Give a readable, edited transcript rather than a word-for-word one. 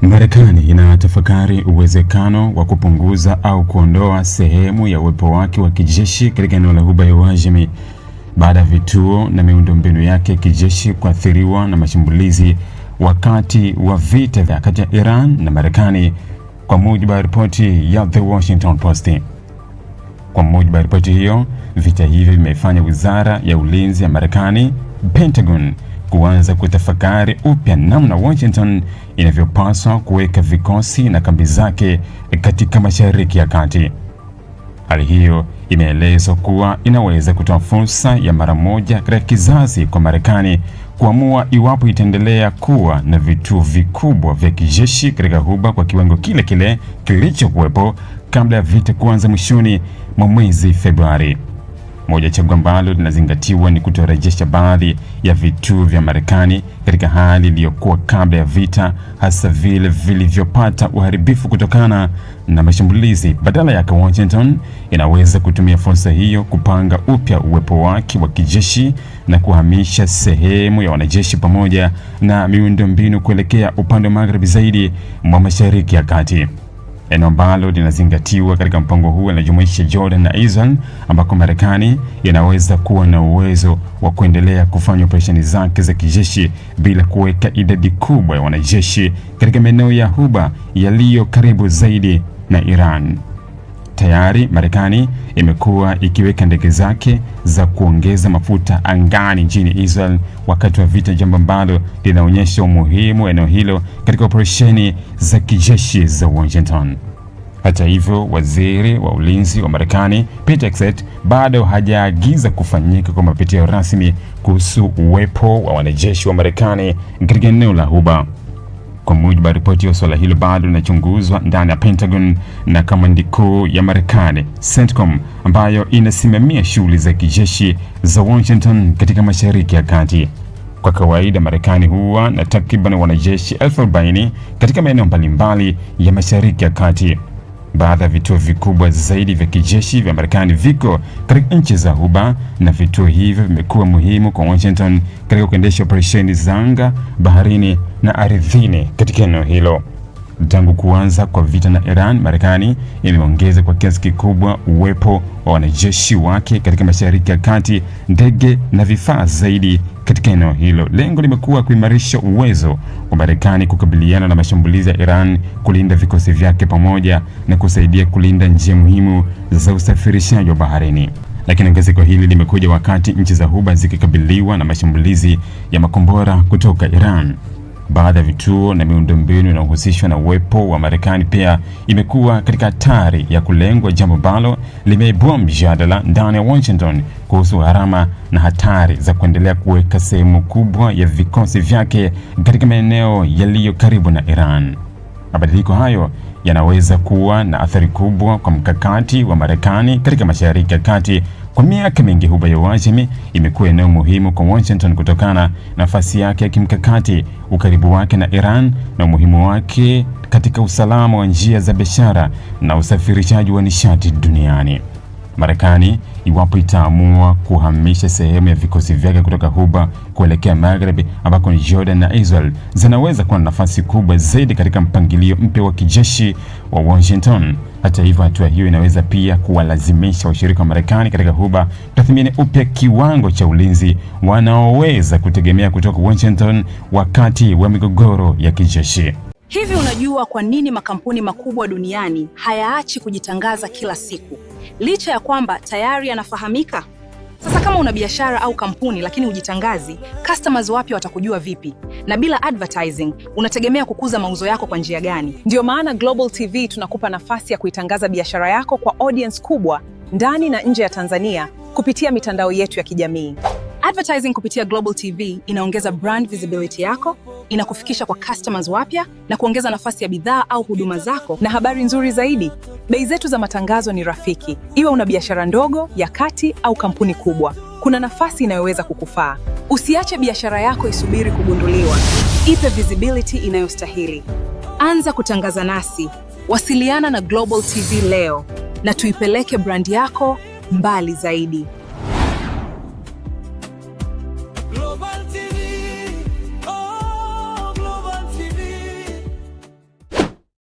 Marekani inatafakari uwezekano wa kupunguza au kuondoa sehemu ya uwepo wake wa kijeshi katika eneo la Ghuba ya Uajemi baada ya vituo na miundombinu yake kijeshi kuathiriwa na mashambulizi wakati wa vita vya kati ya Iran na Marekani, kwa mujibu wa ripoti ya The Washington Post. Kwa mujibu wa ripoti hiyo, vita hivyo vimefanya Wizara ya Ulinzi ya Marekani, Pentagon, kuanza kutafakari upya namna Washington inavyopaswa kuweka vikosi na kambi zake katika Mashariki ya Kati. Hali hiyo imeelezwa kuwa inaweza kutoa fursa ya mara moja katika kizazi kwa Marekani kuamua iwapo itaendelea kuwa na vituo vikubwa vya kijeshi katika Ghuba kwa kiwango kile kile kilichokuwepo kabla ya vita kuanza mwishoni mwa mwezi Februari. Moja chaguo ambalo linazingatiwa ni kutorejesha baadhi ya vituo vya Marekani katika hali iliyokuwa kabla ya vita, hasa vile vilivyopata uharibifu kutokana na mashambulizi. Badala yake, Washington inaweza kutumia fursa hiyo kupanga upya uwepo wake wa kijeshi na kuhamisha sehemu ya wanajeshi pamoja na miundombinu kuelekea upande wa magharibi zaidi mwa Mashariki ya Kati. Eneo ambalo linazingatiwa katika mpango huu linajumuisha Jordan na Israel, ambako Marekani inaweza kuwa na uwezo wa kuendelea kufanya operesheni zake za kijeshi bila kuweka idadi kubwa ya wanajeshi katika maeneo ya Ghuba yaliyo karibu zaidi na Iran. Tayari Marekani imekuwa ikiweka ndege zake za kuongeza mafuta angani nchini Israel wakati wa vita, jambo ambalo linaonyesha umuhimu wa eneo hilo katika operesheni za kijeshi za Washington. Hata hivyo, waziri wa ulinzi wa Marekani Pete Hegseth bado hajaagiza kufanyika kwa mapitio rasmi kuhusu uwepo wa wanajeshi wa Marekani katika eneo la Ghuba. Kwa mujibu wa ripoti hiyo, swala hilo bado linachunguzwa ndani ya Pentagon na kamandi kuu ya Marekani, CENTCOM, ambayo inasimamia shughuli za kijeshi za Washington katika Mashariki ya Kati. Kwa kawaida, Marekani huwa na takriban wanajeshi 40,000 katika maeneo mbalimbali ya Mashariki ya Kati. Baadhi ya vituo vikubwa zaidi vya kijeshi vya Marekani viko katika nchi za Ghuba, na vituo hivyo vimekuwa muhimu kwa Washington katika kuendesha operesheni za anga, baharini na ardhini katika eneo hilo. Tangu kuanza kwa vita na Iran, Marekani imeongeza kwa kiasi kikubwa uwepo wa wanajeshi wake katika Mashariki ya Kati, ndege na vifaa zaidi katika eneo hilo. Lengo limekuwa kuimarisha uwezo wa Marekani kukabiliana na mashambulizi ya Iran, kulinda vikosi vyake pamoja na kusaidia kulinda njia muhimu za usafirishaji wa baharini. Lakini ongezeko hili limekuja wakati nchi za Ghuba zikikabiliwa na mashambulizi ya makombora kutoka Iran. Baadhi ya vituo na miundombinu inayohusishwa na uwepo wa Marekani pia imekuwa katika hatari ya kulengwa, jambo ambalo limeibua mjadala ndani ya Washington kuhusu gharama na hatari za kuendelea kuweka sehemu kubwa ya vikosi vyake katika maeneo yaliyo karibu na Iran. Mabadiliko hayo yanaweza kuwa na athari kubwa kwa mkakati wa Marekani katika Mashariki ya Kati. Kwa miaka mingi, Ghuba ya Uajemi imekuwa eneo muhimu kwa Washington kutokana na nafasi yake ya kimkakati, ukaribu wake na Iran na umuhimu wake katika usalama wa njia za biashara na usafirishaji wa nishati duniani. Marekani, iwapo itaamua kuhamisha sehemu ya vikosi vyake kutoka Ghuba kuelekea magharibi, ambako Jordan na Israel zinaweza kuwa na nafasi kubwa zaidi katika mpangilio mpya wa kijeshi wa Washington. Hata hivyo, hatua hiyo inaweza pia kuwalazimisha washirika wa Marekani katika Ghuba kutathmini upya kiwango cha ulinzi wanaoweza kutegemea kutoka Washington wakati wa migogoro ya kijeshi. Hivi unajua kwa nini makampuni makubwa duniani hayaachi kujitangaza kila siku, licha ya kwamba tayari yanafahamika? Sasa kama una biashara au kampuni lakini hujitangazi, customers wapya watakujua vipi? Na bila advertising, unategemea kukuza mauzo yako kwa njia gani? Ndio maana Global TV tunakupa nafasi ya kuitangaza biashara yako kwa audience kubwa ndani na nje ya Tanzania kupitia mitandao yetu ya kijamii. Advertising kupitia Global TV inaongeza brand visibility yako, inakufikisha kwa customers wapya na kuongeza nafasi ya bidhaa au huduma zako. Na habari nzuri zaidi, bei zetu za matangazo ni rafiki. Iwe una biashara ndogo, ya kati au kampuni kubwa, kuna nafasi inayoweza kukufaa. Usiache biashara yako isubiri kugunduliwa. Ipe visibility inayostahili. Anza kutangaza nasi. Wasiliana na Global TV leo na tuipeleke brand yako mbali zaidi.